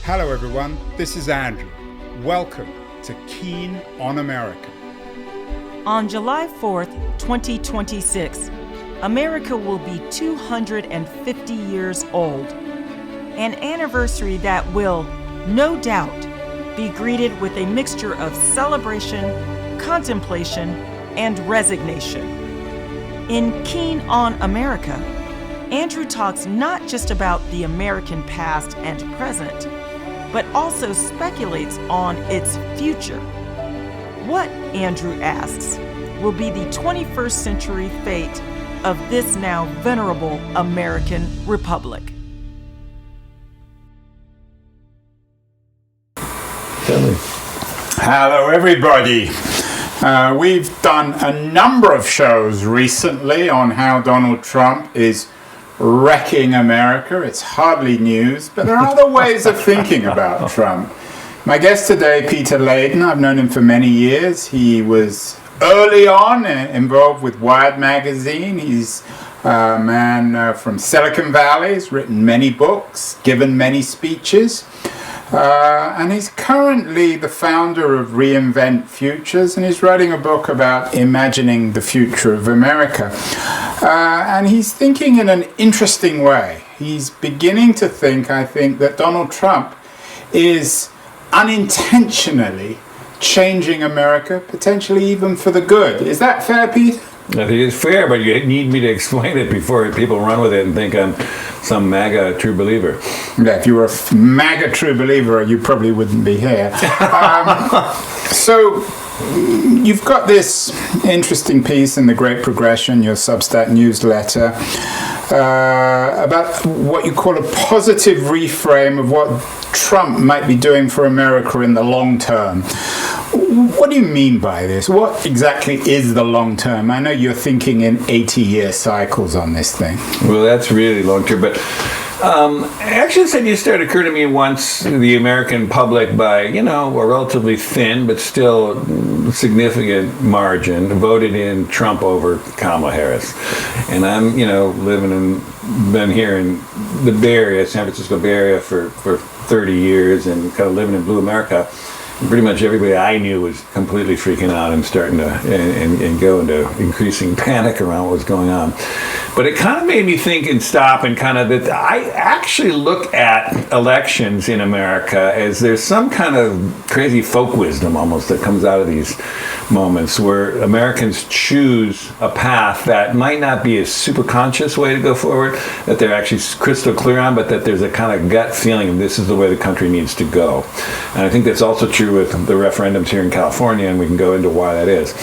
Hello everyone, this is Andrew. Welcome to Keen on America. On July 4th, 2026, America will be 250 years old. An anniversary that will, no doubt, be greeted with a mixture of celebration, contemplation, and resignation. In Keen on America, Andrew talks not just about the American past and present, but also speculates on its future. What, Andrew asks, will be the 21st century fate of this now venerable American Republic? Hello everybody. We've done a number of shows recently on how Donald Trump is wrecking America. It's hardly news, but there are other ways of thinking about Trump. My guest today, Peter Leyden, I've known him for many years. He was early on involved with Wired magazine. He's a man from Silicon Valley. He's written many books, given many speeches. And he's currently the founder of Reinvent Futures, and he's writing a book about imagining the future of America. And he's thinking in an interesting way. He's beginning to think, I think, that Donald Trump is unintentionally changing America, potentially even for the good. Is that fair, Pete? I think it's fair, but you need me to explain it before people run with it and think I'm some MAGA true believer. Yeah, if you were a MAGA true believer, you probably wouldn't be here. So you've got this interesting piece in The Great Progression, your Substack newsletter, about what you call a positive reframe of what Trump might be doing for America in the long term. What do you mean by this? What exactly is the long term? I know you're thinking in 80-year cycles on this thing. Well, that's really long term, but actually, this idea started to occur to me once the American public, by a relatively thin but still significant margin, voted in Trump over Kamala Harris. And I'm, been here in the Bay Area, San Francisco Bay Area for 30 years and kind of living in Blue America. Pretty much everybody I knew was completely freaking out and starting to and go into increasing panic around what was going on. But it kind of made me think and stop and kind of that I actually look at elections in America as there's some kind of crazy folk wisdom almost that comes out of these moments where Americans choose a path that might not be a super conscious way to go forward, that they're actually crystal clear on, but that there's a kind of gut feeling of this is the way the country needs to go. And I think that's also true with the referendums here in California, and we can go into why that is.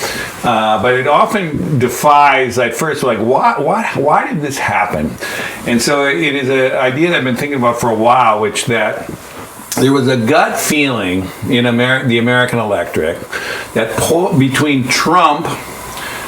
But it often defies, at first, like, why did this happen? And so it is an idea that I've been thinking about for a while, which that there was a gut feeling in the American electorate that between Trump,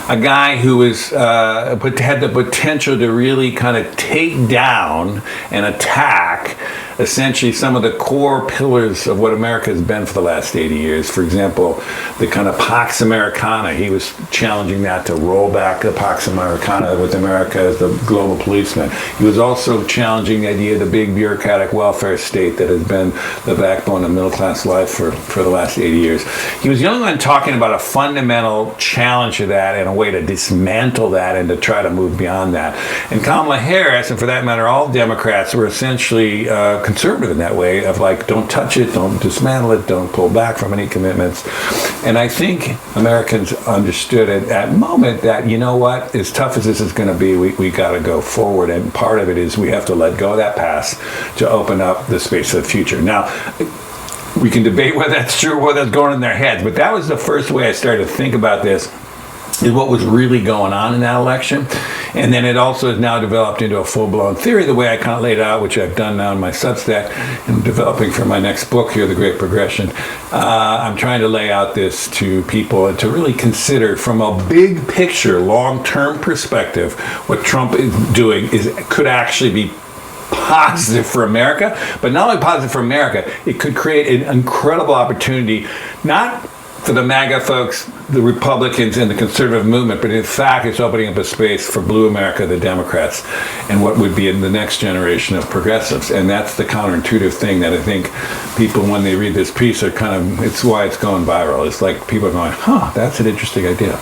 a guy who had the potential to really kind of take down and attack essentially some of the core pillars of what America has been for the last 80 years. For example, the kind of Pax Americana. He was challenging that to roll back the Pax Americana with America as the global policeman. He was also challenging the idea of the big bureaucratic welfare state that has been the backbone of middle-class life for the last 80 years. He was the only one talking about a fundamental challenge to that and a way to dismantle that and to try to move beyond that. And Kamala Harris, and for that matter, all Democrats, were essentially conservative in that way of like, don't touch it, don't dismantle it, don't pull back from any commitments. And I think Americans understood at that moment that, you know what, as tough as this is going to be, we got to go forward. And part of it is we have to let go of that past to open up the space of the future. Now, we can debate whether that's true or whether that's going in their heads, but that was the first way I started to think about this, is what was really going on in that election. And then it also has now developed into a full-blown theory, the way I kind of laid out, which I've done now in my Substack and developing for my next book here, The Great Progression. I'm trying to lay out this to people to really consider from a big picture, long-term perspective, what Trump is doing could actually be positive for America, but not only positive for America, it could create an incredible opportunity, not for the MAGA folks, the Republicans, and the conservative movement, but in fact, it's opening up a space for Blue America, the Democrats, and what would be in the next generation of progressives. And that's the counterintuitive thing that I think people, when they read this piece, are it's why it's going viral. It's like people are going, that's an interesting idea.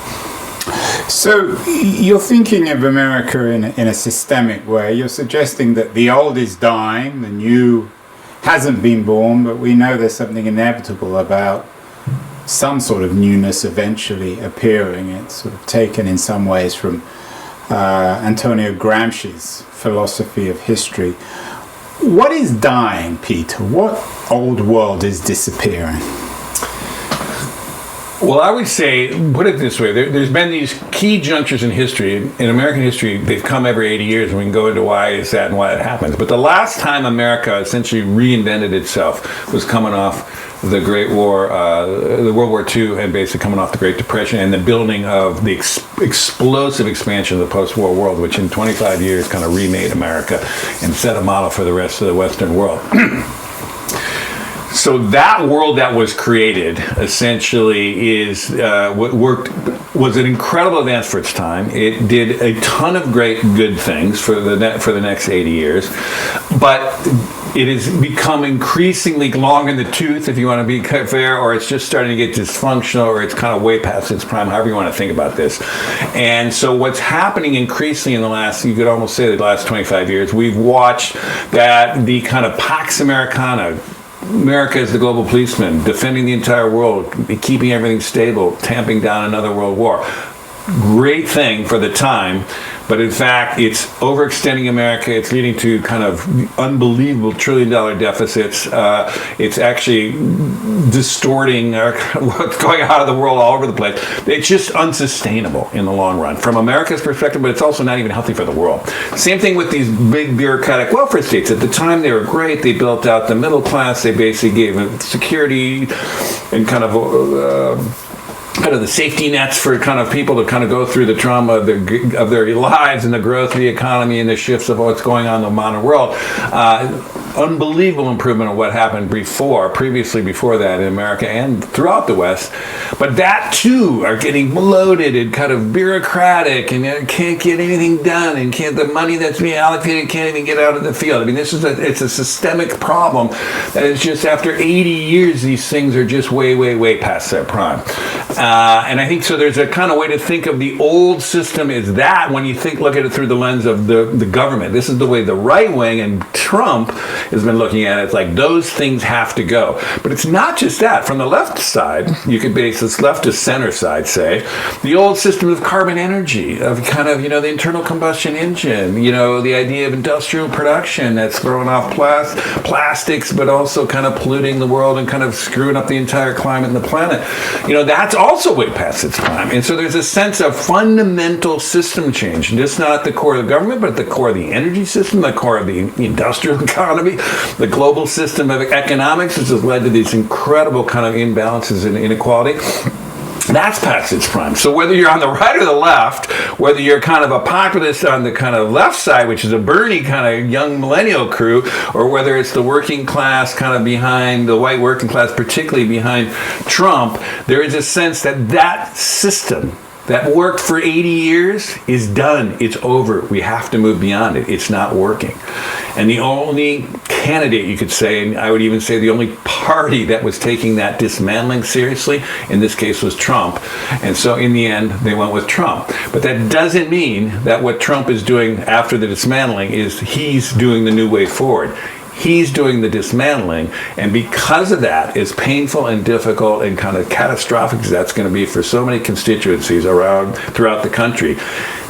So you're thinking of America in a systemic way. You're suggesting that the old is dying, the new hasn't been born, but we know there's something inevitable about some sort of newness eventually appearing. It's sort of taken in some ways from Antonio Gramsci's philosophy of history. What is dying, Peter? What old world is disappearing? Well, I would say, put it this way, there's been these key junctures in history. In American history, they've come every 80 years, and we can go into why is that and why it happens. But the last time America essentially reinvented itself was coming off the Great War, the World War II, and basically coming off the Great Depression and the building of the explosive expansion of the post-war world, which in 25 years kind of remade America and set a model for the rest of the Western world. So that world that was created essentially was an incredible advance for its time. It did a ton of great good things for the next 80 years, but it has become increasingly long in the tooth, if you want to be fair, or it's just starting to get dysfunctional, or it's kind of way past its prime, however you want to think about this. And so what's happening increasingly in you could almost say the last 25 years, we've watched that the kind of Pax Americana, America is the global policeman, defending the entire world, keeping everything stable, tamping down another world war. Great thing for the time, but in fact, it's overextending America. It's leading to kind of unbelievable trillion-dollar deficits. It's actually distorting what's going on in the world all over the place. It's just unsustainable in the long run from America's perspective, but it's also not even healthy for the world. Same thing with these big bureaucratic welfare states. At the time, they were great. They built out the middle class. They basically gave security and kind of the safety nets for kind of people to kind of go through the trauma of their lives and the growth of the economy and the shifts of what's going on in the modern world. Unbelievable improvement of what happened previously before that in America and throughout the West. But that too are getting bloated and kind of bureaucratic and can't get anything done, and the money that's being allocated can't even get out of the field. I mean, it's a systemic problem that is just after 80 years, these things are just way, way, way past their prime. And I think so there's a kind of way to think of the old system is that when you look at it through the lens of the government. This is the way the right wing and Trump has been looking at it. It's like those things have to go. But it's not just that. From the left side, you could base this left to center side, say, the old system of carbon energy, of kind of, the internal combustion engine, the idea of industrial production that's throwing off plastics, but also kind of polluting the world and kind of screwing up the entire climate and the planet. That's also way past its prime. And so there's a sense of fundamental system change, just not at the core of the government, but at the core of the energy system, the core of the industrial economy, the global system of economics, which has led to these incredible kind of imbalances and inequality. That's past its prime. So whether you're on the right or the left, whether you're kind of a populist on the kind of left side, which is a Bernie kind of young millennial crew, or whether it's the working class kind of behind, the white working class, particularly behind Trump, there is a sense that system that worked for 80 years is done. It's over. We have to move beyond it. It's not working. And the only candidate, you could say, and I would even say the only party that was taking that dismantling seriously, in this case, was Trump. And so in the end, they went with Trump. But that doesn't mean that what Trump is doing after the dismantling is he's doing the new way forward. He's doing the dismantling, and because of that, as painful and difficult and kind of catastrophic as that's going to be for so many constituencies throughout the country,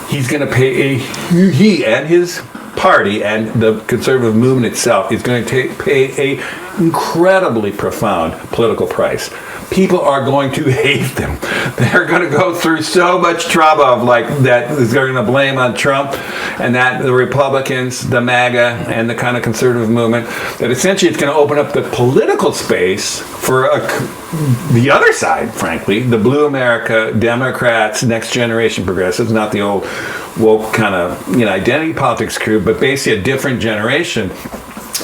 he's going to pay he and his party and the conservative movement itself is going to pay a incredibly profound political price. People are going to hate them. They're going to go through so much trauma of that they're going to blame on Trump and that the Republicans, the MAGA, and the kind of conservative movement, that essentially it's going to open up the political space for the other side, frankly, the Blue America, Democrats, next generation progressives, not the old woke kind of identity politics crew, but basically a different generation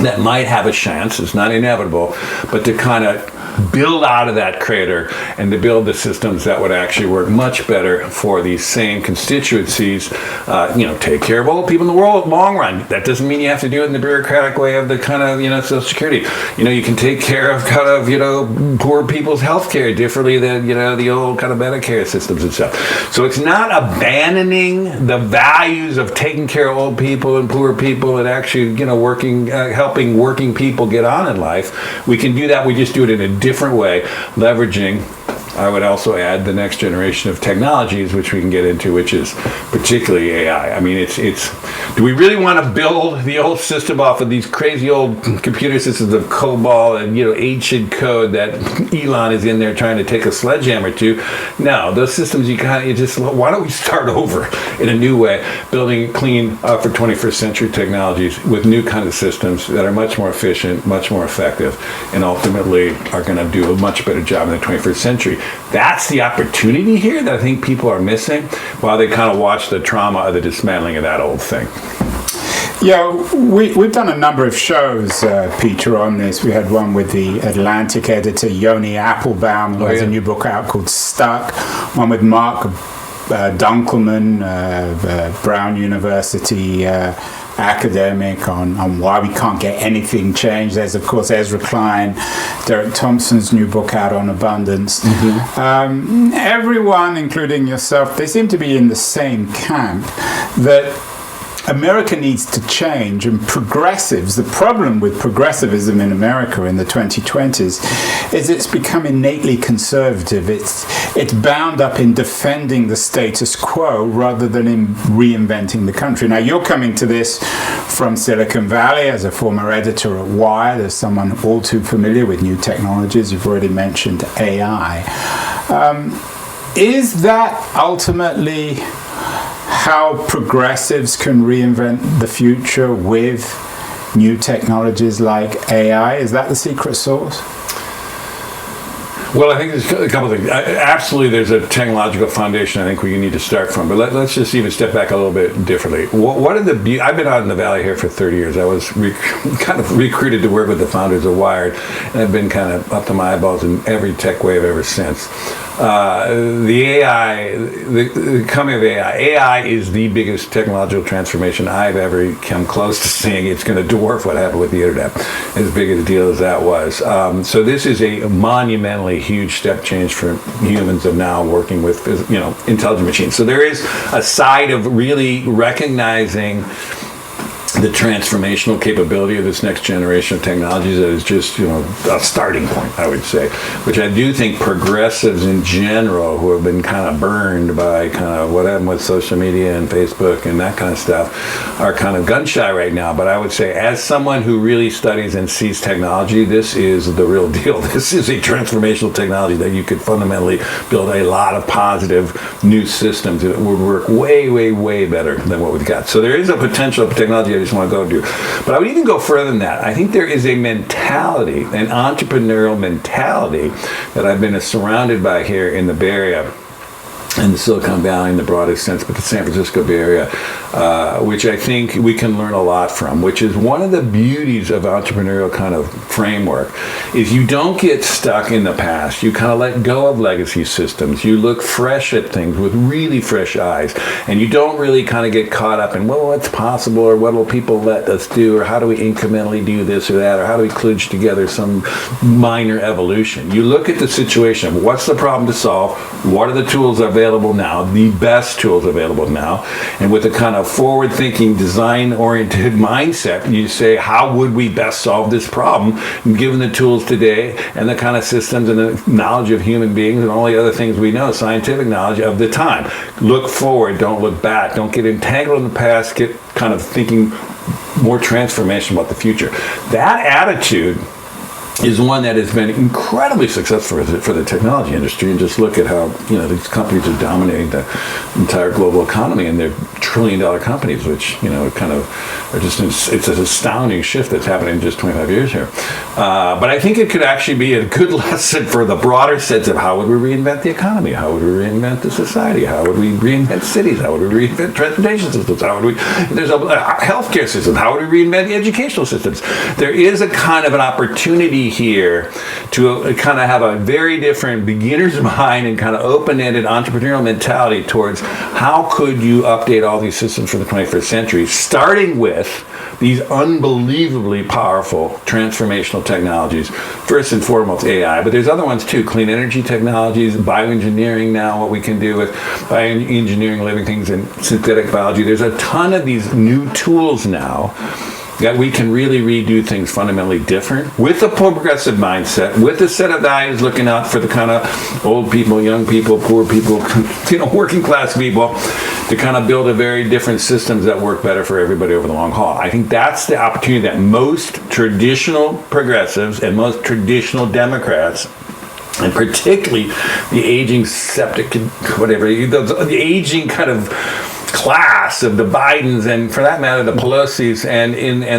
that might have a chance, it's not inevitable, but to kind of build out of that crater and to build the systems that would actually work much better for these same constituencies. Take care of old people in the world long run. That doesn't mean you have to do it in the bureaucratic way of the kind of, Social Security. You can take care of kind of, poor people's health care differently than, the old kind of Medicare systems and stuff. So it's not abandoning the values of taking care of old people and poor people and actually, helping working people get on in life. We can do that. We just do it in a different way, leveraging, I would also add, the next generation of technologies, which we can get into, which is particularly AI. I mean, it's. Do we really want to build the old system off of these crazy old computer systems of COBOL and ancient code that Elon is in there trying to take a sledgehammer to? No, those systems why don't we start over in a new way, building clean for 21st century technologies with new kind of systems that are much more efficient, much more effective, and ultimately are going to do a much better job in the 21st century. That's the opportunity here that I think people are missing while they kind of watch the trauma of the dismantling of that old thing. Yeah, we've done a number of shows, Peter, on this. We had one with the Atlantic editor, Yoni Applebaum, who has a new book out called Stuck. One with Mark Dunkelman, Brown University academic, on why we can't get anything changed. There's, of course, Ezra Klein, Derek Thompson's new book out on abundance. Everyone, including yourself, they seem to be in the same camp that America needs to change, and progressives, the problem with progressivism in America in the 2020s is it's become innately conservative. It's bound up in defending the status quo rather than in reinventing the country. Now, you're coming to this from Silicon Valley as a former editor at Wired, as someone all too familiar with new technologies. You've already mentioned AI. Is that ultimately how progressives can reinvent the future with new technologies like AI? Is that the secret sauce? Well, I think there's a couple of things. Absolutely, there's a technological foundation I think we need to start from. But let's just even step back a little bit differently. What are the? I've been out in the Valley here for 30 years. I was kind of recruited to work with the founders of Wired, and I've been kind of up to my eyeballs in every tech wave ever since. The AI, the coming of AI is the biggest technological transformation I've ever come close to seeing. It's going to dwarf what happened with the internet, as big a deal as that was. So this is a monumentally huge step change for humans of now working with, intelligent machines. So there is a side of really recognizing the transformational capability of this next generation of technologies that is just, a starting point, I would say, which I do think progressives in general who have been kind of burned by kind of what happened with social media and Facebook and that kind of stuff are kind of gun shy right now. But I would say, as someone who really studies and sees technology, this is the real deal. This is a transformational technology that you could fundamentally build a lot of positive new systems that would work way, way, way better than what we've got. So there is a potential of technology I just want to go do. But I would even go further than that. I think there is a mentality, an entrepreneurial mentality that I've been surrounded by here in the Bay Area, in the Silicon Valley in the broadest sense, but the San Francisco Bay Area, which I think we can learn a lot from, which is one of the beauties of entrepreneurial kind of framework, is you don't get stuck in the past. You kind of let go of legacy systems. You look fresh at things with really fresh eyes, and you don't really kind of get caught up in, well, what's possible, or what will people let us do, or how do we incrementally do this or that, or how do we kludge together some minor evolution. You look at the situation of what's the problem to solve, what are the tools available now, the best tools available now, and with a kind of forward-thinking, design-oriented mindset, you say, how would we best solve this problem, given the tools today and the kind of systems and the knowledge of human beings and all the other things we know, scientific knowledge of the time. Look forward, don't look back, don't get entangled in the past, get kind of thinking more transformation about the future. That attitude is one that has been incredibly successful for the technology industry, and just look at how these companies are dominating the entire global economy, and they're trillion-dollar companies, which kind of are just it's an astounding shift that's happening in just 25 years here. But I think it could actually be a good lesson for the broader sense of how would we reinvent the economy, how would we reinvent the society, how would we reinvent cities, how would we reinvent transportation systems, how would we there's a healthcare system, how would we reinvent the educational systems. There is a kind of an opportunity opportunity here to kind of have a very different beginner's mind and kind of open-ended entrepreneurial mentality towards how could you update all these systems for the 21st century, starting with these unbelievably powerful transformational technologies. First and foremost, AI, but there's other ones too. Clean energy technologies, bioengineering now, what we can do with bioengineering living things and synthetic biology. There's a ton of these new tools now that we can really redo things fundamentally different with a progressive mindset, with a set of values looking out for the kind of old people, young people, poor people, working class people, to kind of build a very different systems that work better for everybody over the long haul. I think that's the opportunity that most traditional progressives and most traditional Democrats, and particularly the aging septic, whatever, the aging kind of class of the Bidens, and for that matter the Pelosi's, and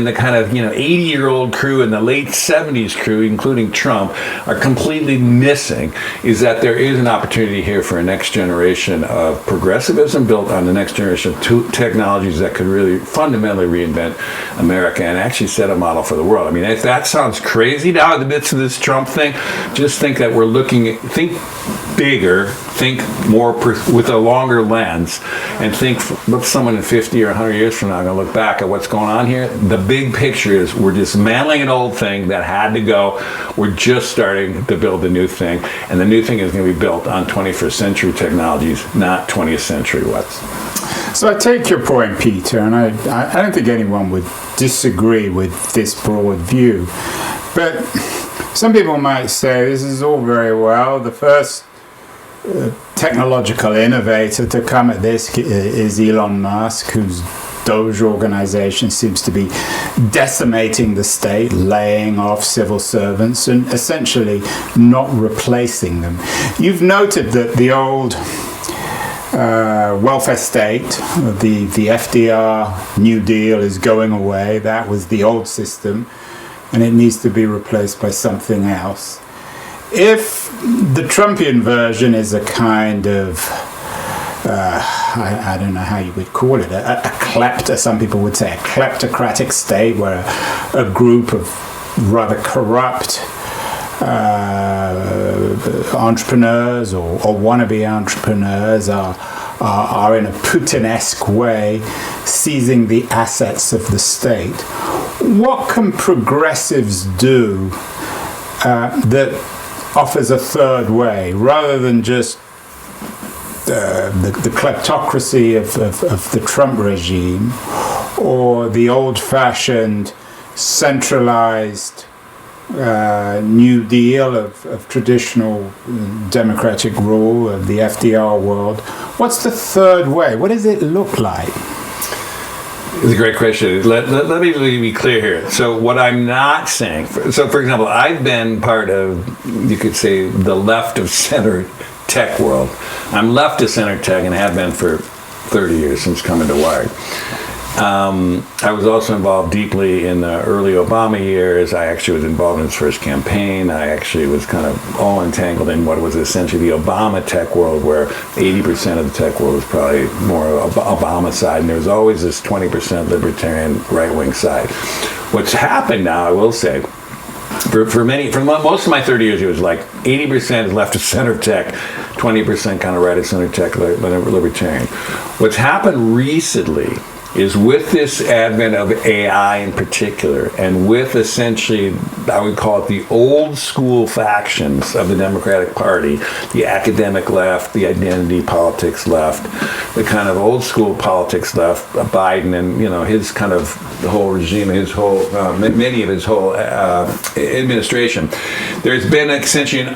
the kind of 80-year-old crew and the late 70s crew, including Trump, are completely missing, is that there is an opportunity here for a next generation of progressivism built on the next generation of technologies that could really fundamentally reinvent America and actually set a model for the world. I mean, if that sounds crazy now in the midst of this Trump thing, just think that we're think bigger, think more with a longer lens, and think what someone in 50 or 100 years from now going to look back at what's going on here. The big picture is we're dismantling an old thing that had to go. We're just starting to build a new thing, and the new thing is going to be built on 21st century technologies, not 20th century ones. So I take your point, Peter, and I don't think anyone would disagree with this broad view. But some people might say this is all very well. The first technological innovator to come at this is Elon Musk, whose Doge organization seems to be decimating the state, laying off civil servants and essentially not replacing them. You've noted that the old welfare state, the FDR New Deal, is going away. That was the old system, and it needs to be replaced by something else. If the Trumpian version is a kind of, I don't know how you would call it, some people would say a kleptocratic state, where a group of rather corrupt entrepreneurs or wannabe entrepreneurs are in a Putin-esque way seizing the assets of the state. What can progressives do that offers a third way, rather than just the kleptocracy of the Trump regime, or the old-fashioned centralized New Deal of traditional democratic rule of the FDR world? What's the third way? What does it look like? It's a great question. Let me be clear here. So what I'm not saying, for example, I've been part of, you could say, the left of center tech world. I'm left of center tech and have been for 30 years since coming to Wired. I was also involved deeply in the early Obama years. I actually was involved in his first campaign. I actually was kind of all entangled in what was essentially the Obama tech world, where 80% of the tech world was probably more Obama side, and there was always this 20% libertarian right-wing side. What's happened now, I will say, for most of my 30 years, it was like 80% is left of center tech, 20% kind of right of center tech, libertarian. What's happened recently is, with this advent of AI in particular, and with essentially, I would call it the old school factions of the Democratic Party, the academic left, the identity politics left, the kind of old school politics left, Biden and his kind of the whole regime, his whole many of his whole administration. There's been essentially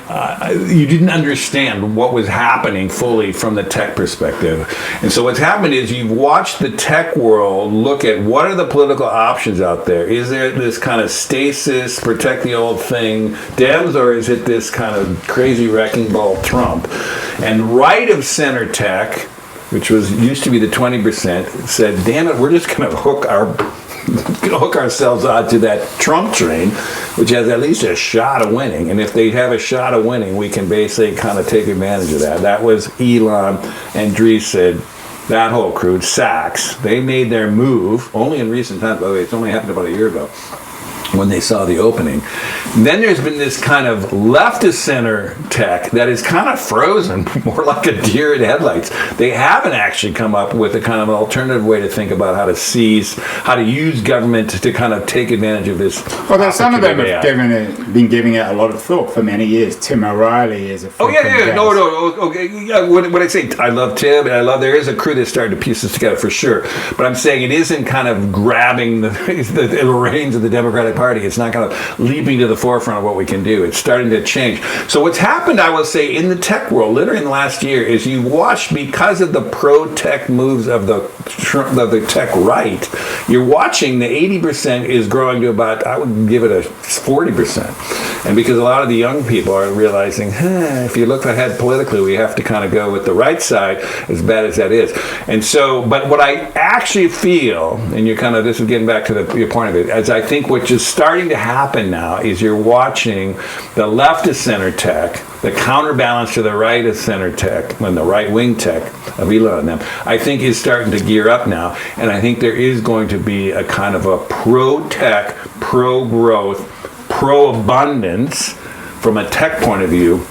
you didn't understand what was happening fully from the tech perspective, and so what's happened is you've watched the tech world look at what are the political options out there. Is there this kind of stasis, protect the old thing, Dems, or is it this kind of crazy wrecking ball Trump? And right of center tech, which used to be the 20%, said, damn it, we're just going to hook ourselves onto that Trump train, which has at least a shot of winning. And if they have a shot of winning, we can basically kind of take advantage of that. That was Elon and Andreessen, that whole crew, Sachs. They made their move only in recent times. By the way, it's only happened about a year ago. when they saw the opening. Then there's been this kind of left-of-center tech that is kind of frozen, more like a deer in headlights. They haven't actually come up with a kind of an alternative way to think about how to use government to kind of take advantage of this. Well, there's some of them have been giving it a lot of thought for many years. Tim O'Reilly is a What I say, I love Tim, and there is a crew that's starting to piece this together for sure. But I'm saying it isn't kind of grabbing the reins of the Democratic Party. It's not kind of leaping to the forefront of what we can do. It's starting to change. So what's happened, I will say, in the tech world, literally in the last year, is you watched, because of the pro-tech moves of the tech right, you're watching the 80% is growing to about, I would give it a 40%. And because a lot of the young people are realizing, if you look ahead politically, we have to kind of go with the right side, as bad as that is. And so, but what I actually feel, and you're kind of, this is getting back to your point of it, as I think what is starting to happen now is you're watching the left of center tech, the counterbalance to the right of center tech, when the right wing tech of Elon and them, I think is starting to gear up now. And I think there is going to be a kind of a pro-tech, pro-growth, pro-abundance, from a tech point of view,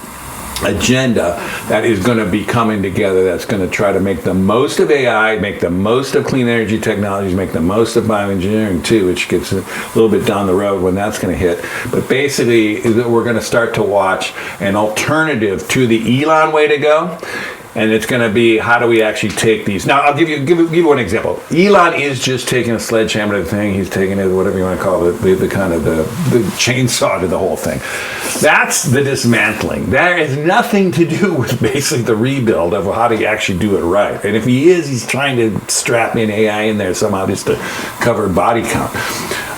agenda that is going to be coming together, that's going to try to make the most of AI, make the most of clean energy technologies, make the most of bioengineering too, which gets a little bit down the road when that's going to hit. But basically, we're going to start to watch an alternative to the Elon way to go. And it's going to be, how do we actually take these? Now, I'll give you one example. Elon is just taking a sledgehammer to the thing. He's taking it, whatever you want to call it, the kind of the chainsaw to the whole thing. That's the dismantling. That has nothing to do with basically the rebuild of how to actually do it right. And if he's trying to strap in AI in there somehow just to cover body count.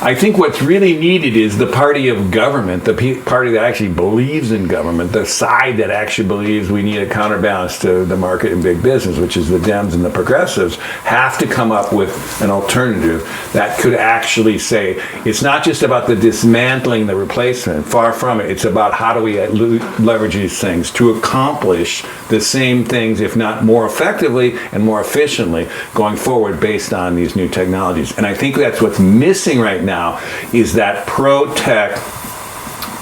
I think what's really needed is the party of government, the party that actually believes in government, the side that actually believes we need a counterbalance to the market and big business, which is the Dems and the progressives, have to come up with an alternative that could actually say, it's not just about the dismantling, the replacement, far from it. It's about how do we leverage these things to accomplish the same things, if not more effectively and more efficiently going forward based on these new technologies. And I think that's what's missing right now, is that pro-tech,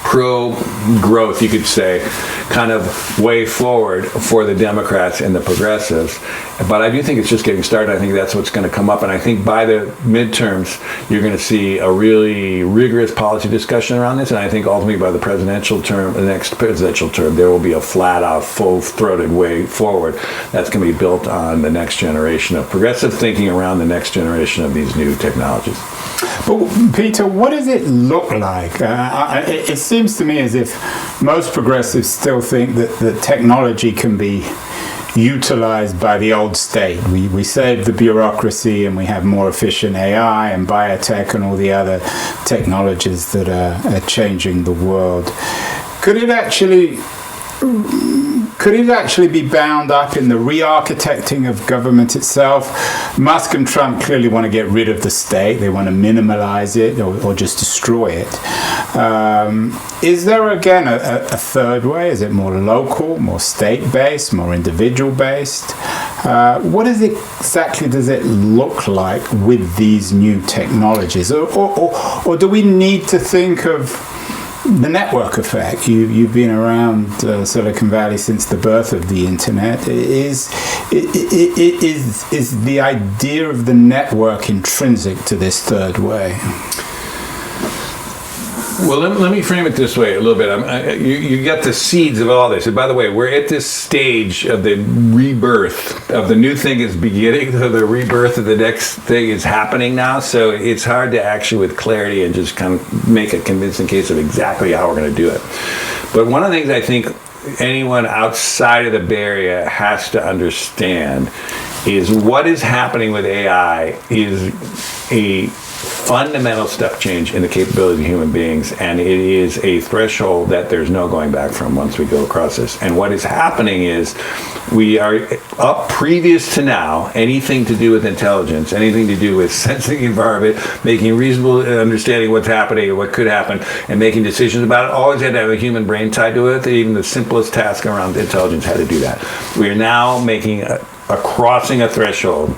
pro-growth, you could say, kind of way forward for the Democrats and the progressives. But I do think it's just getting started. I think that's what's going to come up. And I think by the midterms, you're going to see a really rigorous policy discussion around this. And I think ultimately by the next presidential term, there will be a flat-out, full-throated way forward that's going to be built on the next generation of progressive thinking around the next generation of these new technologies. But Peter, what does it look like? It seems to me as if most progressives still think that technology can be utilized by the old state. We save the bureaucracy and we have more efficient AI and biotech and all the other technologies that are changing the world. Could it actually be bound up in the re-architecting of government itself? Musk and Trump clearly want to get rid of the state. They want to minimalize it or just destroy it. Is there, again, a third way? Is it more local, more state-based, more individual-based? What exactly does it look like with these new technologies? Or do we need to think of the network effect? You've been around Silicon Valley since the birth of the internet. Is the idea of the network intrinsic to this third way? Well, let me frame it this way a little bit. You get the seeds of all this. And by the way, we're at this stage of the rebirth of the new thing is beginning, so the rebirth of the next thing is happening now. So it's hard to actually, with clarity, and just kind of make a convincing case of exactly how we're going to do it. But one of the things I think anyone outside of the Bay Area has to understand is what is happening with AI is a fundamental step change in the capability of human beings, and it is a threshold that there's no going back from once we go across this. And what is happening is we are up previous to now, anything to do with intelligence, anything to do with sensing the environment, making reasonable understanding what's happening and what could happen, and making decisions about it, always had to have a human brain tied to it. Even the simplest task around intelligence had to do that. We are now making a crossing a threshold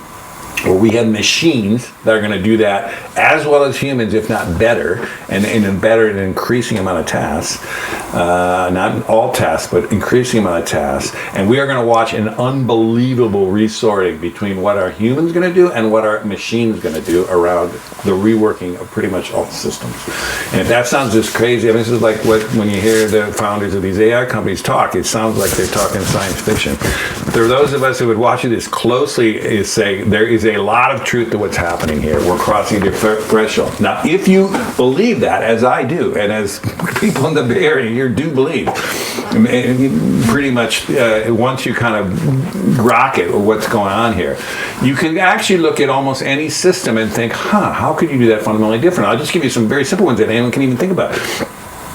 where we have machines that are going to do that as well as humans, if not better, and better in an increasing amount of tasks. Not all tasks, but increasing amount of tasks. And we are going to watch an unbelievable resorting between what our humans going to do and what our machines going to do around the reworking of pretty much all the systems. And if that sounds just crazy, I mean, this is like when you hear the founders of these AI companies talk, it sounds like they're talking science fiction. But there are those of us who would watch this closely is say there is a lot of truth to what's happening here. We're crossing the threshold. Now, if you believe that, as I do, and as people in the Bay Area here do believe, pretty much once you kind of rocket what's going on here, you can actually look at almost any system and think, how could you do that fundamentally different? I'll just give you some very simple ones that anyone can even think about.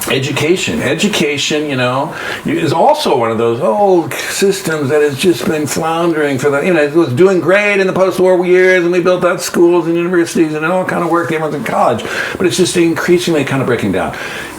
Education, is also one of those old systems that has just been floundering for it was doing great in the post-war years, and we built out schools and universities and all kind of work. Everyone's in college, but it's just increasingly kind of breaking down.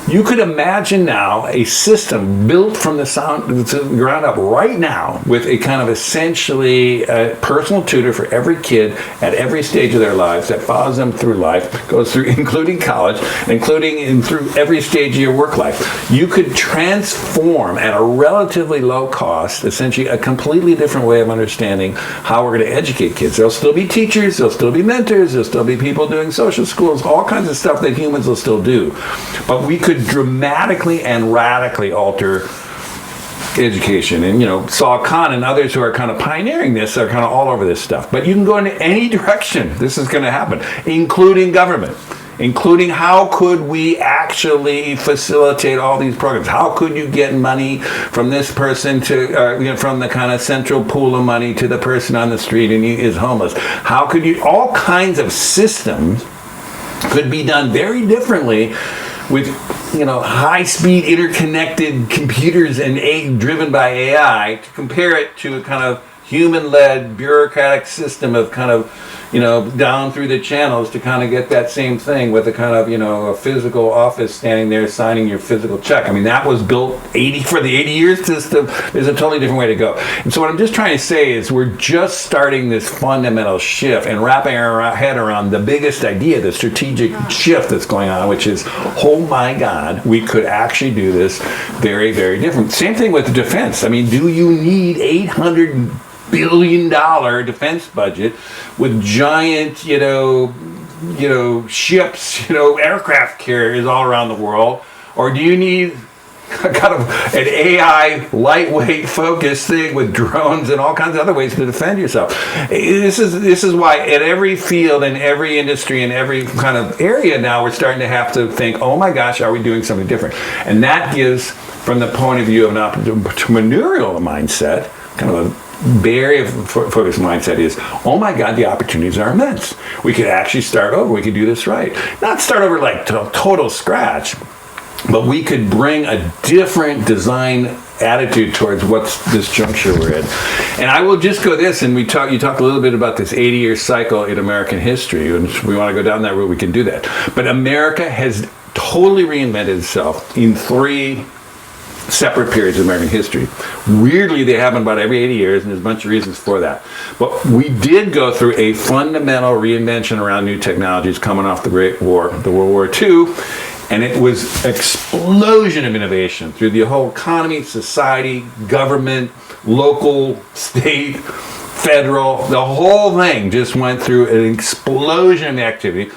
You could imagine now a system built from the ground up right now with a kind of essentially personal tutor for every kid at every stage of their lives that follows them through life, goes through, including college, including through every stage of your work life. You could transform at a relatively low cost, essentially a completely different way of understanding how we're going to educate kids. There'll still be teachers, there'll still be mentors, there'll still be people doing social schools, all kinds of stuff that humans will still do. But we could dramatically and radically alter education. And Saul Kahn and others who are kind of pioneering this are kind of all over this stuff. But you can go in any direction this is going to happen, including government, including how could we actually facilitate all these programs? How could you get money from this person to from the kind of central pool of money to the person on the street and he is homeless? How could you, all kinds of systems could be done very differently with high-speed interconnected computers and driven by AI, to compare it to a kind of human-led bureaucratic system of kind of down through the channels to kind of get that same thing with a kind of a physical office standing there signing your physical check. I mean, that was built for the 80 years system. There's a totally different way to go. And so what I'm just trying to say is we're just starting this fundamental shift and wrapping our head around the biggest idea, the strategic shift that's going on, which is, oh my God, we could actually do this very, very different. Same thing with defense. I mean, do you need $800 billion defense budget with giant, ships, aircraft carriers all around the world? Or do you need kind of an AI lightweight focused thing with drones and all kinds of other ways to defend yourself? This is why at every field and every industry and every kind of area now we're starting to have to think, oh my gosh, are we doing something different? And that gives, from the point of view of an entrepreneurial mindset, kind of a Bay Area focused mindset is, oh my God, the opportunities are immense. We could actually start over. We could do this right. Not start over like total scratch, but we could bring a different design attitude towards what's this juncture we're in. And I will just go this, and you talk a little bit about this 80-year cycle in American history, and if we want to go down that route, we can do that. But America has totally reinvented itself in 3 separate periods of American history. Weirdly, they happen about every 80 years, and there's a bunch of reasons for that. But we did go through a fundamental reinvention around new technologies coming off the Great War, the World War II, and it was an explosion of innovation through the whole economy, society, government, local, state, federal. The whole thing just went through an explosion of activity.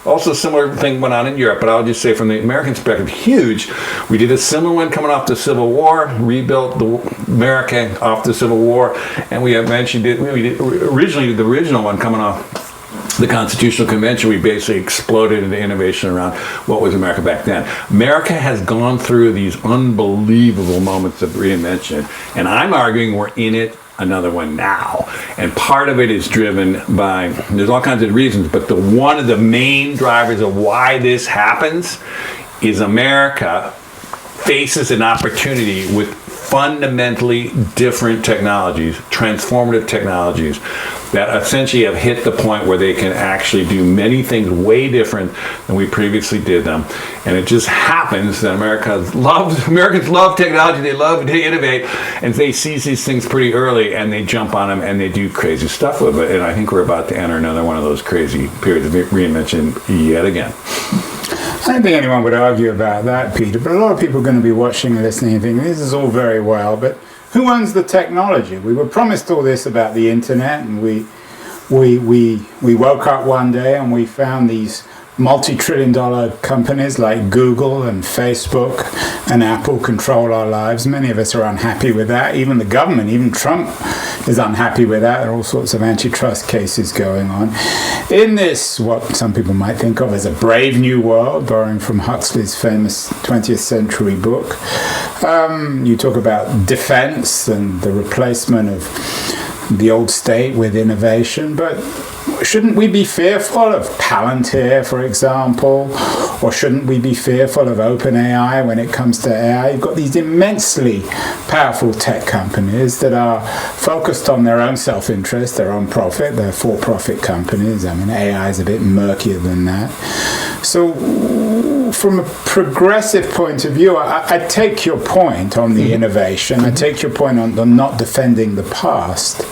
Also, similar thing went on in Europe, but I'll just say from the American perspective, huge. We did a similar one coming off the Civil War, rebuilt America off the Civil War, and we eventually did originally the original one coming off the Constitutional Convention. We basically exploded into innovation around what was America back then. America has gone through these unbelievable moments of reinvention, and I'm arguing we're in it another one now. And part of it is driven by, there's all kinds of reasons, but one of the main drivers of why this happens is America faces an opportunity with fundamentally different technologies, transformative technologies, that essentially have hit the point where they can actually do many things way different than we previously did them. And it just happens that Americans love technology, they love to innovate, and they seize these things pretty early, and they jump on them, and they do crazy stuff with it. And I think we're about to enter another one of those crazy periods of reinvention yet again. I don't think anyone would argue about that, Peter, but a lot of people are going to be watching and listening and thinking, this is all very well, but who owns the technology? We were promised all this about the internet, and we woke up one day and we found these multi-trillion-dollar companies like Google and Facebook and Apple control our lives. Many of us are unhappy with that. Even the government, even Trump is unhappy with that. There are all sorts of antitrust cases going on. In this, what some people might think of as a brave new world, borrowing from Huxley's famous 20th century book, you talk about defense and the replacement of the old state with innovation, but shouldn't we be fearful of Palantir, for example? Or shouldn't we be fearful of OpenAI when it comes to AI? You've got these immensely powerful tech companies that are focused on their own self-interest, their own profit. They're for-profit companies. I mean, AI is a bit murkier than that. So from a progressive point of view, I take your point on the innovation. I take your point on the not defending the past.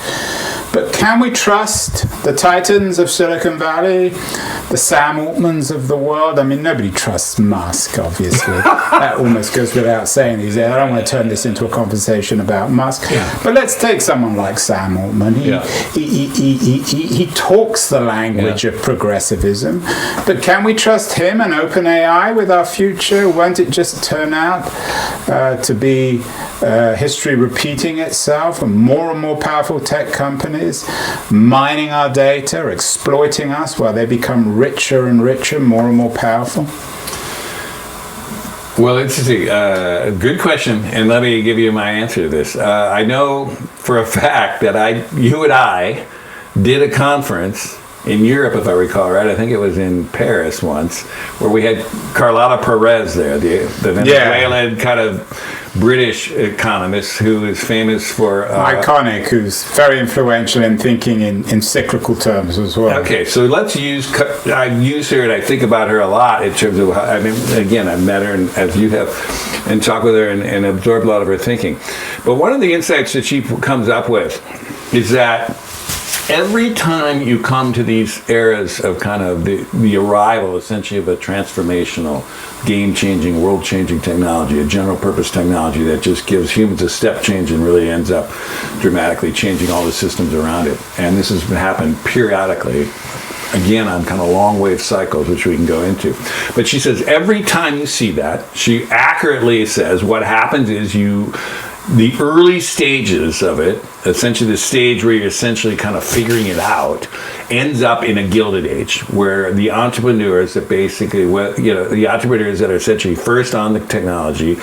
But can we trust the titans of Silicon Valley, the Sam Altmans of the world? I mean, nobody trusts Musk, obviously. That almost goes without saying these days. I don't want to turn this into a conversation about Musk. Yeah. But let's take someone like Sam Altman. He talks the language of progressivism. But can we trust him and OpenAI with our future? Won't it just turn out to be history repeating itself, and more powerful tech companies mining our data, exploiting us while they become richer and richer, more and more powerful? Well, interesting. Good question, and let me give you my answer to this. I know for a fact that you and I did a conference in Europe, if I recall right. I think it was in Paris once, where we had Carlota Perez there, the Venezuelan kind of British economist who is famous for... iconic, who's very influential in thinking in cyclical terms as well. Okay, so let's I use her, and I think about her a lot in terms of how, I mean, again, I've met her, and as you have, and talked with her and absorbed a lot of her thinking. But one of the insights that she comes up with is that every time you come to these eras of kind of the arrival, essentially, of a transformational, game-changing, world-changing technology, a general-purpose technology that just gives humans a step change and really ends up dramatically changing all the systems around it. And this has happened periodically, again, on kind of long-wave cycles, which we can go into. But she says every time you see that, she accurately says what happens is the early stages of it, essentially the stage where you're essentially kind of figuring it out, ends up in a gilded age where the entrepreneurs that basically, the entrepreneurs that are essentially first on the technology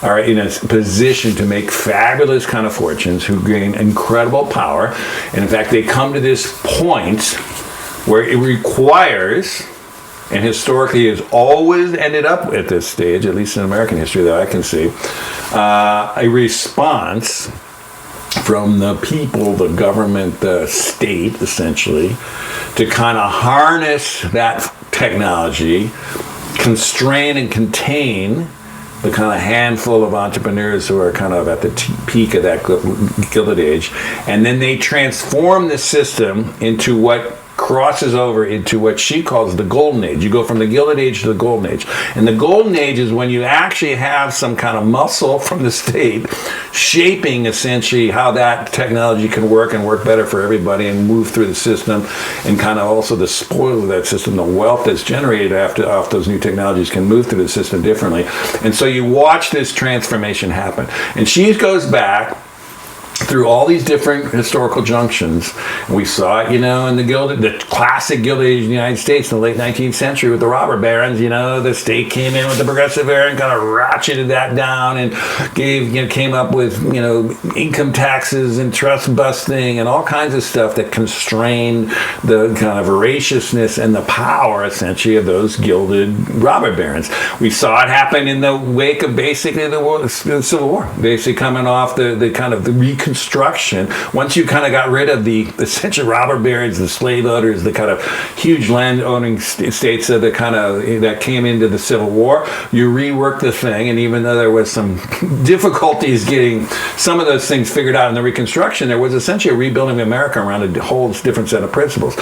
are in a position to make fabulous kind of fortunes, who gain incredible power. And in fact, they come to this point where it requires, and historically has always ended up at this stage, at least in American history that I can see, a response from the people, the government, the state, essentially, to kind of harness that technology, constrain and contain the kind of handful of entrepreneurs who are kind of at the peak of that Gilded Age, and then they transform the system into what crosses over into what she calls the Golden Age. You go from the Gilded Age to the Golden Age. And the Golden Age is when you actually have some kind of muscle from the state shaping essentially how that technology can work and work better for everybody and move through the system, and kind of also the spoil of that system, the wealth that's generated off those new technologies can move through the system differently. And so you watch this transformation happen. And she goes back through all these different historical junctions. And we saw it, in the classic Gilded Age in the United States in the late 19th century with the robber barons. The state came in with the progressive era and kind of ratcheted that down and came up with, income taxes and trust busting and all kinds of stuff that constrained the kind of voraciousness and the power, essentially, of those gilded robber barons. We saw it happen in the wake of basically the Civil War, basically coming off the kind of the Reconstruction. Once you kind of got rid of the essential robber barons, the slave owners, the kind of huge land-owning states that came into the Civil War, you reworked the thing, and even though there was some difficulties getting some of those things figured out in the Reconstruction, there was essentially a rebuilding of America around a whole different set of principles.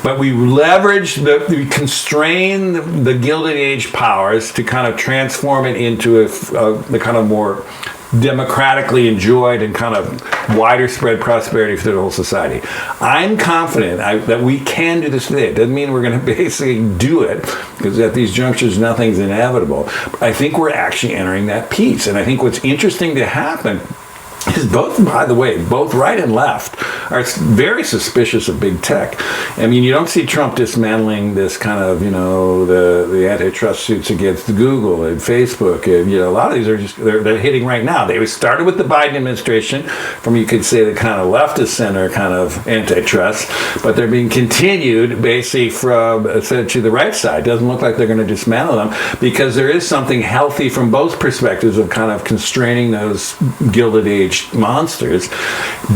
But we leveraged, we constrained the Gilded Age powers to kind of transform it into the kind of more democratically enjoyed and kind of wider spread prosperity for the whole society. I'm confident that we can do this today. It doesn't mean we're going to basically do it, because at these junctures nothing's inevitable. But I think we're actually entering that piece. And I think what's interesting to happen is both right and left are very suspicious of big tech. I mean, you don't see Trump dismantling this kind of, the antitrust suits against Google and Facebook, and a lot of these are just they're hitting right now. They started with the Biden administration, from, you could say, the kind of leftist center kind of antitrust, but they're being continued basically from essentially the right side. It doesn't look like they're going to dismantle them, because there is something healthy from both perspectives of kind of constraining those Gilded Age monsters.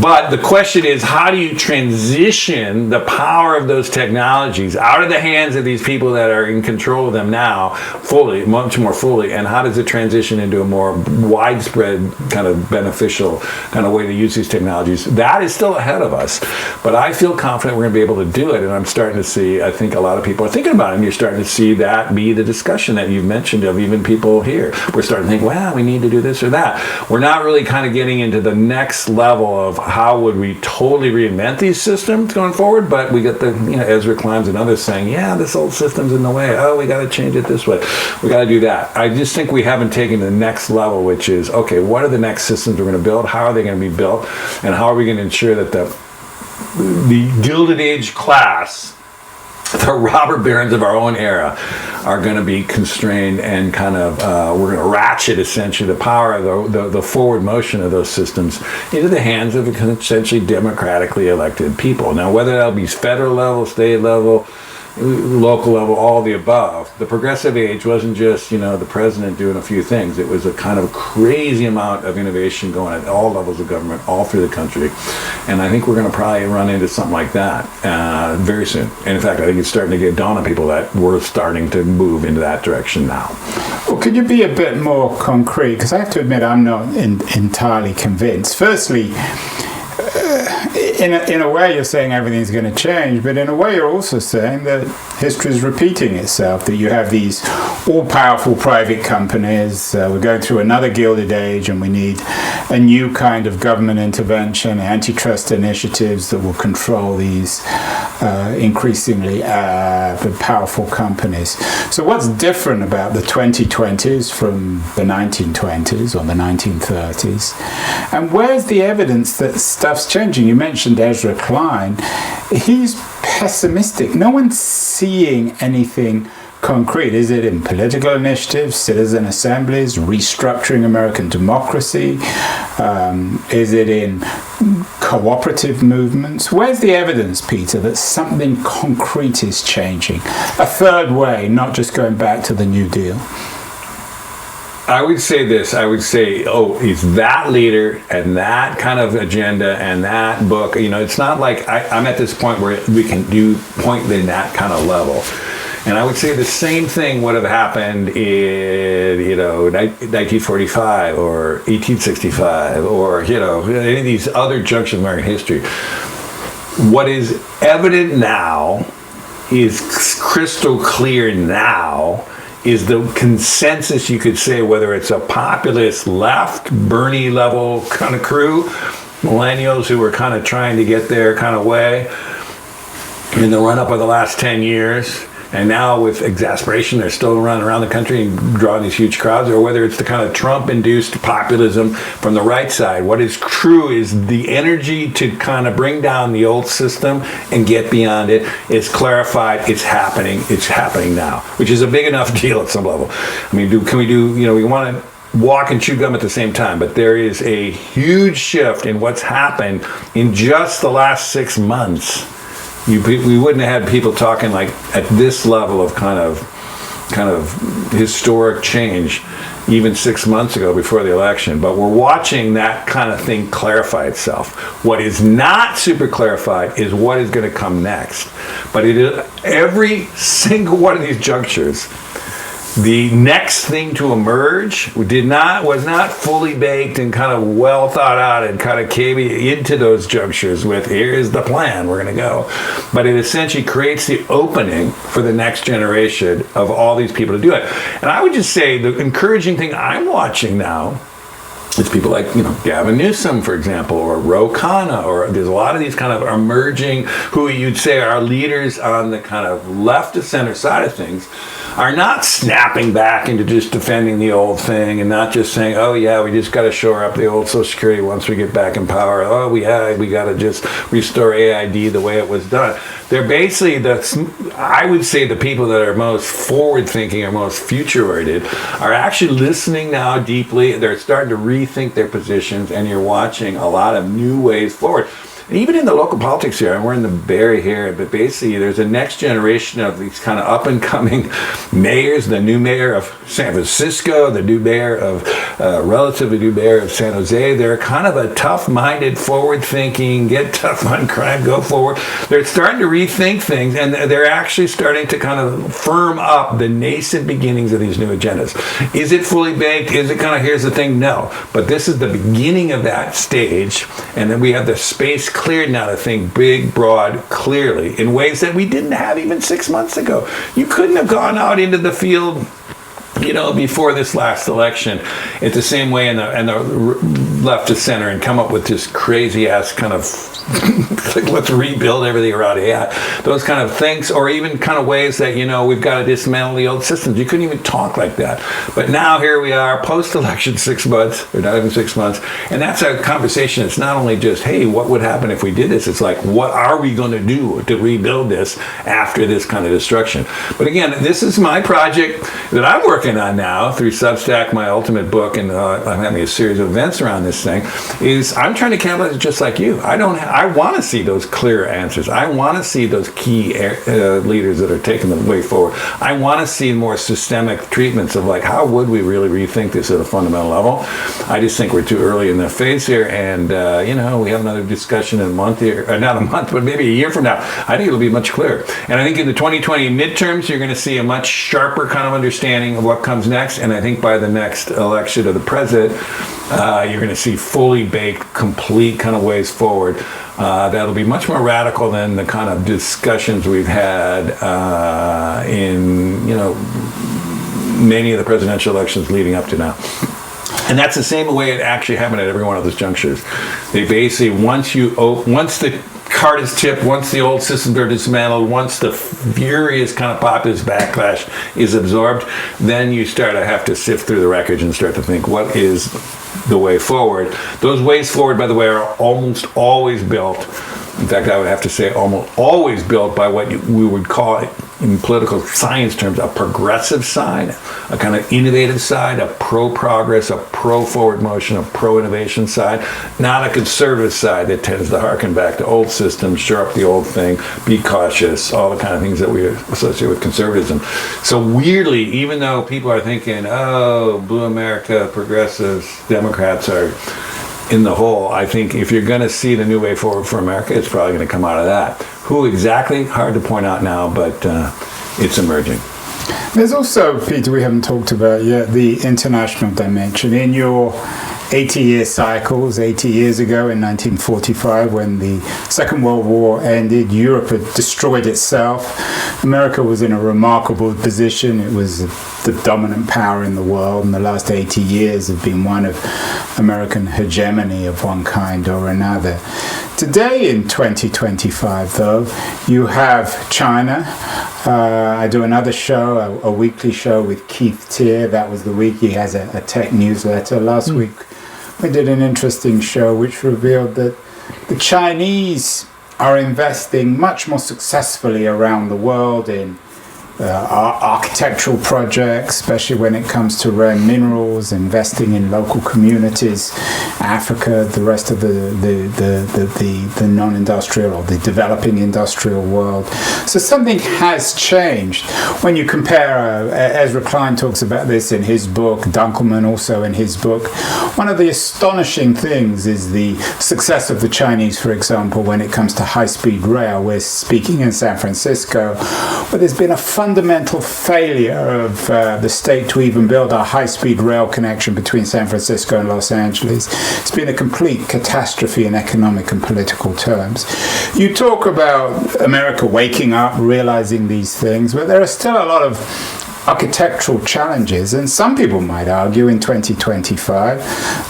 But the question is, how do you transition the power of those technologies out of the hands of these people that are in control of them now fully, much more fully, and how does it transition into a more widespread kind of beneficial kind of way to use these technologies? That is still ahead of us, but I feel confident we're going to be able to do it. And I'm starting to see, I think a lot of people are thinking about it, and you're starting to see that be the discussion that you've mentioned of even people here. We're starting to think, well, we need to do this or that. We're not really kind of getting into the next level of how would we totally reinvent these systems going forward, but we got the Ezra Klein's and others saying, yeah, this old system's in the way, we got to change it this way, we got to do that. I just think we haven't taken the next level, which is, okay, what are the next systems we're going to build, how are they going to be built, and how are we going to ensure that the Gilded Age class, the robber barons of our own era, are going to be constrained, and kind of we're going to ratchet essentially the power of the forward motion of those systems into the hands of essentially democratically elected people. Now, whether that'll be federal level, state level, local level, all the above. The progressive age wasn't just, the president doing a few things. It was a kind of crazy amount of innovation going at all levels of government, all through the country. And I think we're going to probably run into something like that very soon. And in fact, I think it's starting to get dawn on people that we're starting to move into that direction now. Well, could you be a bit more concrete? Because I have to admit, I'm not entirely convinced. Firstly, in a way, you're saying everything's going to change, but in a way, you're also saying that history is repeating itself, that you have these all-powerful private companies. We're going through another Gilded Age, and we need a new kind of government intervention, antitrust initiatives that will control these increasingly powerful companies. So what's different about the 2020s from the 1920s or the 1930s? And where's the evidence that stuff's changing? You mentioned Ezra Klein. He's pessimistic. No one's seeing anything concrete. Is it in political initiatives, citizen assemblies, restructuring American democracy? Is it in cooperative movements? Where's the evidence, Peter, that something concrete is changing? A third way, not just going back to the New Deal. I would say this. I would say, he's that leader and that kind of agenda and that book. It's not like I'm at this point where we can point in that kind of level. And I would say the same thing would have happened in, 1945 or 1865 or, any of these other junctions of American history. What is evident now is crystal clear now is the consensus, you could say, whether it's a populist left, Bernie level kind of crew, millennials who were kind of trying to get their kind of way in the run-up of the last 10 years, and now with exasperation, they're still running around the country and drawing these huge crowds, or whether it's the kind of Trump-induced populism from the right side. What is true is the energy to kind of bring down the old system and get beyond it is clarified. It's happening now, which is a big enough deal at some level. I mean, we want to walk and chew gum at the same time, but there is a huge shift in what's happened in just the last 6 months. We wouldn't have had people talking like at this level of kind of historic change even 6 months ago before the election, but we're watching that kind of thing clarify itself. What is not super clarified is what is going to come next. But it is every single one of these junctures. The next thing to emerge was not fully baked and kind of well thought out and kind of came into those junctures with, here's the plan, we're going to go. But it essentially creates the opening for the next generation of all these people to do it. And I would just say the encouraging thing I'm watching now is people like, Gavin Newsom, for example, or Ro Khanna, or there's a lot of these kind of emerging, who you'd say are leaders on the kind of left of center side of things, are not snapping back into just defending the old thing and not just saying, oh yeah, we just got to shore up the old Social Security once we get back in power. Oh, we got to just restore AID the way it was done. They're basically I would say the people that are most forward-thinking or most future-oriented are actually listening now deeply. They're starting to rethink their positions, and you're watching a lot of new ways forward. And even in the local politics here, and we're in the Bay Area here, but basically there's a next generation of these kind of up-and-coming mayors, the new mayor of San Francisco, the new mayor of, relatively new mayor of San Jose. They're kind of a tough-minded, forward-thinking, get tough on crime, go forward. They're starting to rethink things, and they're actually starting to kind of firm up the nascent beginnings of these new agendas. Is it fully baked? Is it kind of, here's the thing? No. But this is the beginning of that stage, and then we have the space cleared now to think big, broad, clearly, in ways that we didn't have even 6 months ago. You couldn't have gone out into the field, before this last election, it's the same way in the left to center and come up with this crazy ass kind of let's rebuild everything around AI. Those kind of things, or even kind of ways that, we've got to dismantle the old systems. You couldn't even talk like that. But now here we are, post-election 6 months, or not even 6 months, and that's a conversation. It's not only just, hey, what would happen if we did this? It's like, what are we going to do to rebuild this after this kind of destruction? But again, this is my project that I'm working on now through Substack, my ultimate book, and I'm having a series of events around this thing, is I'm trying to catalyze it just like you. I want to see those clear answers. I want to see those key leaders that are taking the way forward. I want to see more systemic treatments of like, how would we really rethink this at a fundamental level? I just think we're too early in the phase here, and we have another discussion in a month here, not a month, but maybe a year from now. I think it'll be much clearer. And I think in the 2020 midterms, you're going to see a much sharper kind of understanding of what comes next. And I think by the next election of the president, you're going to see fully baked, complete kind of ways forward. That'll be much more radical than the kind of discussions we've had in many of the presidential elections leading up to now. And that's the same way it actually happened at every one of those junctures. They basically, once the card is tipped, once the old systems are dismantled, once the furious kind of populist backlash is absorbed, then you start to have to sift through the wreckage and start to think, what is the way forward? Those ways forward, by the way, are almost always built. In fact, I would have to say almost always built by what we would call, in political science terms, a progressive side, a kind of innovative side, a pro-progress, a pro-forward motion, a pro-innovation side, not a conservative side that tends to harken back to old systems, shore up the old thing, be cautious, all the kind of things that we associate with conservatism. So weirdly, even though people are thinking, oh, blue America, progressives, Democrats are in the hole, I think if you're going to see the new way forward for America, it's probably going to come out of that. Who exactly? Hard to point out now, but it's emerging. There's also, Peter, we haven't talked about yet, the international dimension. In your 80-year cycles, 80 years ago in 1945, when the Second World War ended, Europe had destroyed itself. America was in a remarkable position. It was the dominant power in the world, and the last 80 years have been one of American hegemony of one kind or another. Today in 2025, though, you have China. I do another show, a weekly show with Keith Tier. That was the week he has a tech newsletter. Last week we did an interesting show which revealed that the Chinese are investing much more successfully around the world in architectural projects, especially when it comes to rare minerals, investing in local communities, Africa, the rest of the non-industrial or the developing industrial world. So something has changed. When you compare, Ezra Klein talks about this in his book, Dunkelman also in his book, one of the astonishing things is the success of the Chinese, for example, when it comes to high-speed rail. We're speaking in San Francisco, where there's been a fundamental failure of the state to even build a high-speed rail connection between San Francisco and Los Angeles. It's been a complete catastrophe in economic and political terms. You talk about America waking up, realizing these things, but there are still a lot of architectural challenges, and some people might argue in 2025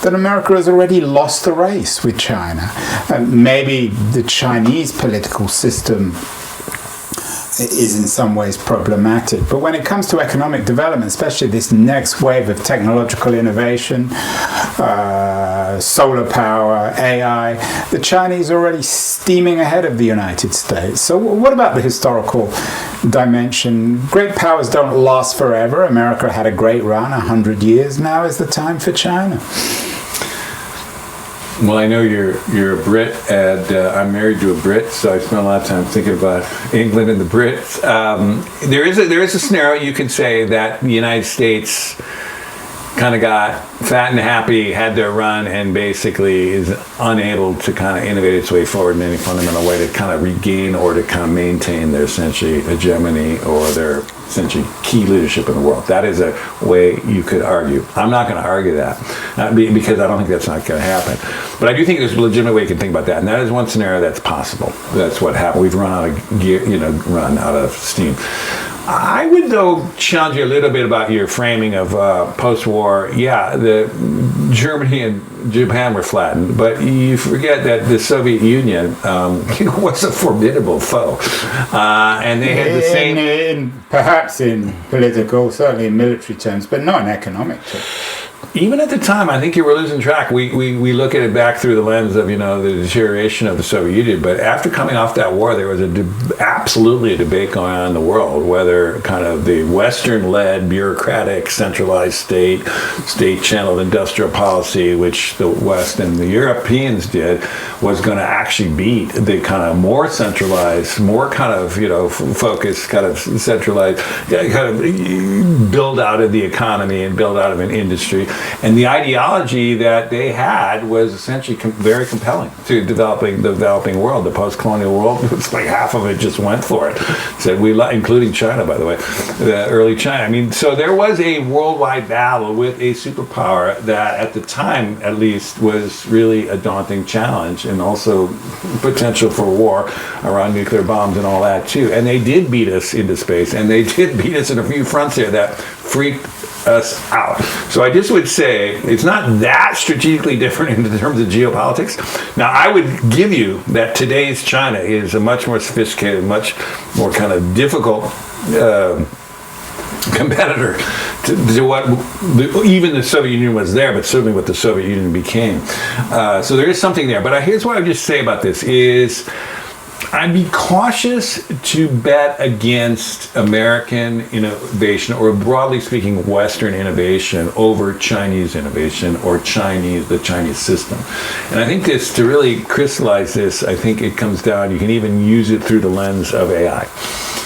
that America has already lost the race with China. Maybe the Chinese political system is in some ways problematic. But when it comes to economic development, especially this next wave of technological innovation, solar power, AI, the Chinese are already steaming ahead of the United States. So what about the historical dimension? Great powers don't last forever. America had a great run, 100 years. Now is the time for China. Well, I know you're a Brit, and I'm married to a Brit, so I spent a lot of time thinking about England and the Brits. There is a scenario you could say that the United States kind of got fat and happy, had their run, and basically is unable to kind of innovate its way forward in any fundamental way to kind of regain or to kind of maintain their essentially hegemony or their essentially key leadership in the world. That is a way you could argue. I'm not going to argue that because I don't think that's not going to happen. But I do think there's a legitimate way you can think about that, and that is one scenario that's possible. That's what happened. We've run out of gear, run out of steam. I would, though, challenge you a little bit about your framing of post-war. Yeah, the Germany and Japan were flattened, but you forget that the Soviet Union was a formidable foe, and they had the same. Perhaps in political, certainly in military terms, but not in economic terms. Even at the time, I think you were losing track. We look at it back through the lens of, the deterioration of the Soviet Union. But after coming off that war, there was absolutely a debate going on in the world, whether kind of the Western-led, bureaucratic, centralized state-channeled industrial policy, which the West and the Europeans did, was going to actually beat the kind of more centralized, more kind of, focused, kind of centralized, kind of build out of the economy and build out of an industry. And the ideology that they had was essentially very compelling to the developing world, the post-colonial world. It's like half of it just went for it. Said including China, by the way, the early China. I mean, so there was a worldwide battle with a superpower that, at the time at least, was really a daunting challenge, and also potential for war around nuclear bombs and all that too. And they did beat us into space, and they did beat us in a few fronts here that freaked us out. So I just would say it's not that strategically different in terms of geopolitics. Now, I would give you that today's China is a much more sophisticated, much more kind of difficult competitor to what even the Soviet Union was there, but certainly what the Soviet Union became. So there is something there. But here's what I would just say about this is I'd be cautious to bet against American innovation, or broadly speaking, Western innovation over Chinese innovation or the Chinese system. And I think to really crystallize this, I think it comes down, you can even use it through the lens of AI.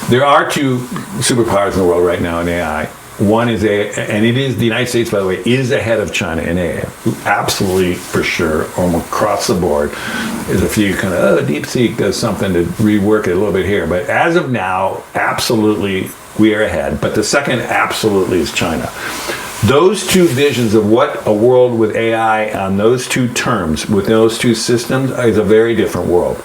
There are two superpowers in the world right now in AI. One is and it is the United States, by the way, is ahead of China in AI. Absolutely, for sure, almost across the board. There's a few kind of, DeepSeek does something to rework it a little bit here. But as of now, absolutely, we are ahead. But the second absolutely is China. Those two visions of what a world with AI on those two terms, with those two systems, is a very different world.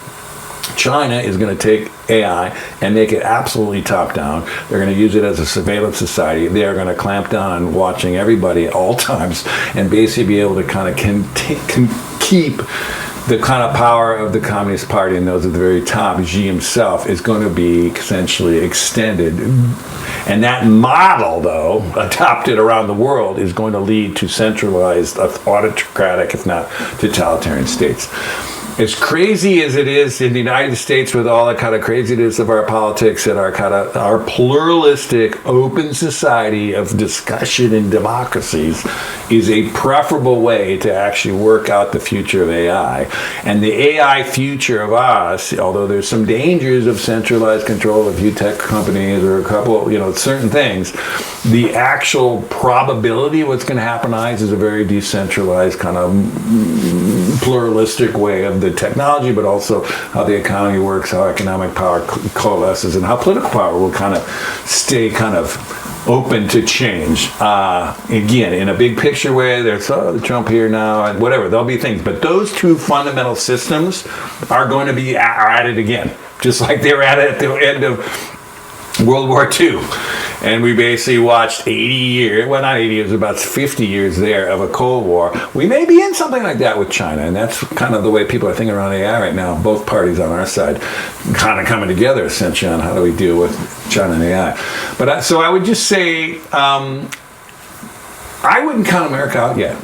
China is going to take AI and make it absolutely top down. They're going to use it as a surveillance society. They are going to clamp down on watching everybody at all times and basically be able to kind of keep the kind of power of the Communist Party and those at the very top. Xi himself is going to be essentially extended. And that model, though, adopted around the world, is going to lead to centralized, autocratic, if not totalitarian states. As crazy as it is in the United States with all the kind of craziness of our politics and our pluralistic, open society of discussion and democracies is a preferable way to actually work out the future of AI. And the AI future of us, although there's some dangers of centralized control of a few tech companies or a couple, certain things, the actual probability of what's going to happen is a very decentralized kind of pluralistic way of the technology, but also how the economy works, how economic power coalesces, and how political power will kind of stay kind of open to change. Again, in a big picture way, there's the Trump here now, and whatever, there'll be things. But those two fundamental systems are going to be at it again, just like they were at it at the end of World War II. And we basically watched 80 years, well, not 80 years, about 50 years there of a Cold War. We may be in something like that with China, and that's kind of the way people are thinking around AI right now, both parties on our side kind of coming together essentially on how do we deal with China and AI. But so I would just say, I wouldn't count America out yet.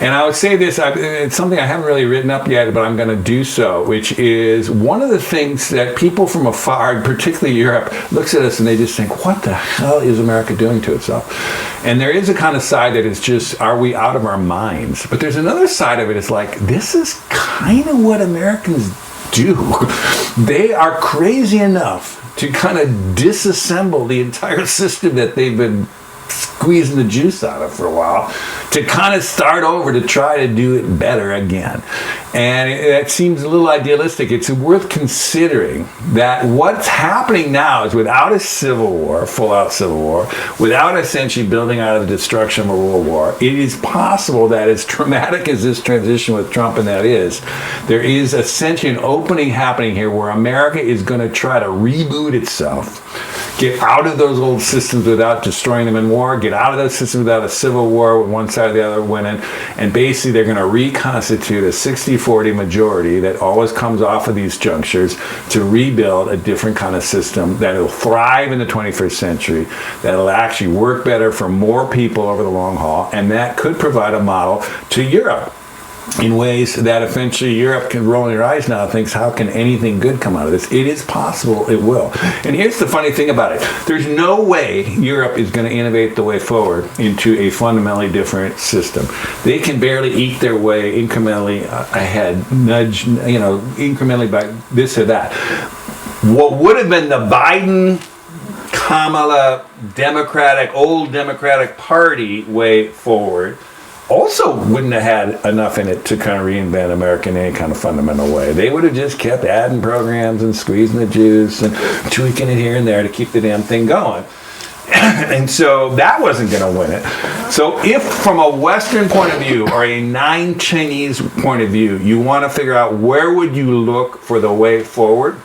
And I would say this, it's something I haven't really written up yet, but I'm going to do so, which is one of the things that people from afar, particularly Europe, looks at us and they just think, what the hell is America doing to itself? And there is a kind of side that is just, are we out of our minds? But there's another side of it, it's like, this is kind of what Americans do. They are crazy enough to kind of disassemble the entire system that they've been squeezing the juice out of for a while to kind of start over to try to do it better again. And it seems a little idealistic. It's worth considering that what's happening now is without a civil war, full-out civil war, without essentially building out of the destruction of a world war, it is possible that as traumatic as this transition with Trump and that is, there is essentially an opening happening here where America is going to try to reboot itself, get out of those old systems without destroying them in war, get out of those systems without a civil war with one side or the other winning, and basically they're going to reconstitute a 60-40 majority that always comes off of these junctures to rebuild a different kind of system that will thrive in the 21st century, that'll actually work better for more people over the long haul, and that could provide a model to Europe in ways that eventually Europe can roll their eyes now and thinks, how can anything good come out of this? It is possible it will. And here's the funny thing about it. There's no way Europe is going to innovate the way forward into a fundamentally different system. They can barely eat their way incrementally ahead, incrementally by this or that. What would have been the Biden, Kamala, old Democratic Party way forward also wouldn't have had enough in it to kind of reinvent America in any kind of fundamental way. They would have just kept adding programs and squeezing the juice and tweaking it here and there to keep the damn thing going. And so that wasn't going to win it. So if from a Western point of view or a non-Chinese point of view, you want to figure out where would you look for the way forward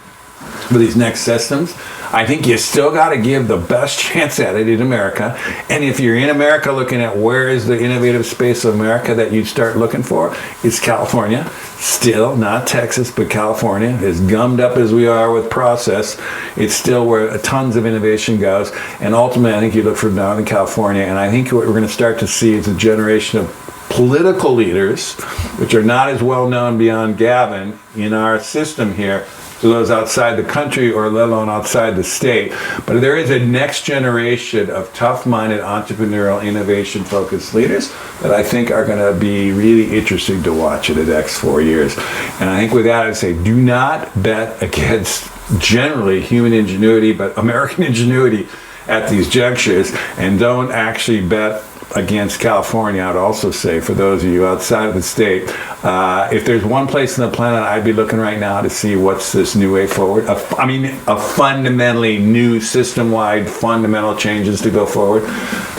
for these next systems, I think you still got to give the best chance at it in America. And if you're in America looking at where is the innovative space of America that you start looking for, it's California. Still, not Texas, but California. As gummed up as we are with process, it's still where tons of innovation goes. And ultimately, I think you look for Northern California. And I think what we're going to start to see is a generation of political leaders, which are not as well known beyond Gavin in our system here, to those outside the country or let alone outside the state. But there is a next generation of tough-minded, entrepreneurial, innovation-focused leaders that I think are going to be really interesting to watch in the next 4 years. And I think with that, I'd say do not bet against generally human ingenuity, but American ingenuity at these junctures, and don't actually bet against California. I'd also say, for those of you outside of the state, if there's one place on the planet I'd be looking right now to see what's this new way forward, a fundamentally new system-wide fundamental changes to go forward,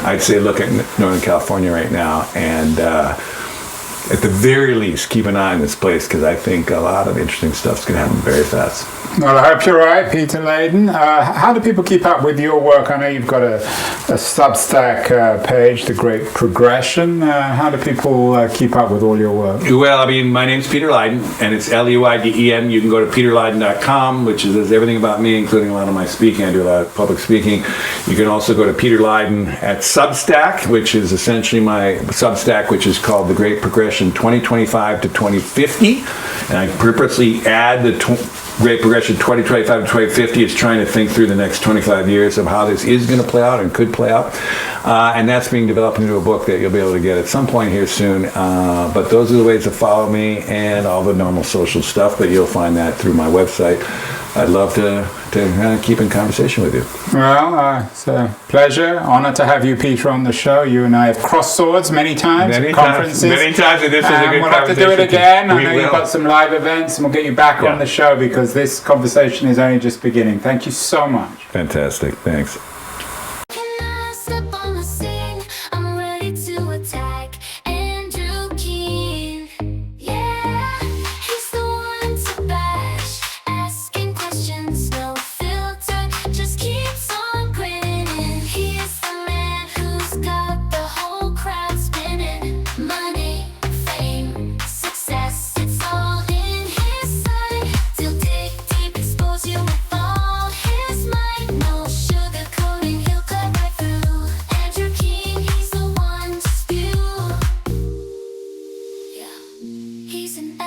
I'd say look at Northern California right now, and at the very least keep an eye on this place, because I think a lot of interesting stuff's going to happen very fast. Well, I hope you're right, Peter Leyden. How do people keep up with your work? I know you've got a Substack page, The Great Progression. How do people keep up with all your work? Well, I mean, my name's Peter Leyden, and it's Luyden. You can go to peterleyden.com, which is everything about me, including a lot of my speaking. I do a lot of public speaking. You can also go to Peter Leyden at Substack, which is essentially my Substack, which is called The Great Progression 2025 to 2050. And I purposely add the Great Progression 2025 to 2050 is trying to think through the next 25 years of how this is going to play out and could play out. And that's being developed into a book that you'll be able to get at some point here soon. But those are the ways to follow me and all the normal social stuff, but you'll find that through my website. I'd love to keep in conversation with you. Well, it's a pleasure, honor to have you, Peter, on the show. You and I have crossed swords many times at conferences. Many times, and this is a good we'll have to do it again. I know will. You've got some live events, and we'll get you back on the show because this conversation is only just beginning. Thank you so much. Fantastic. Thanks. He's an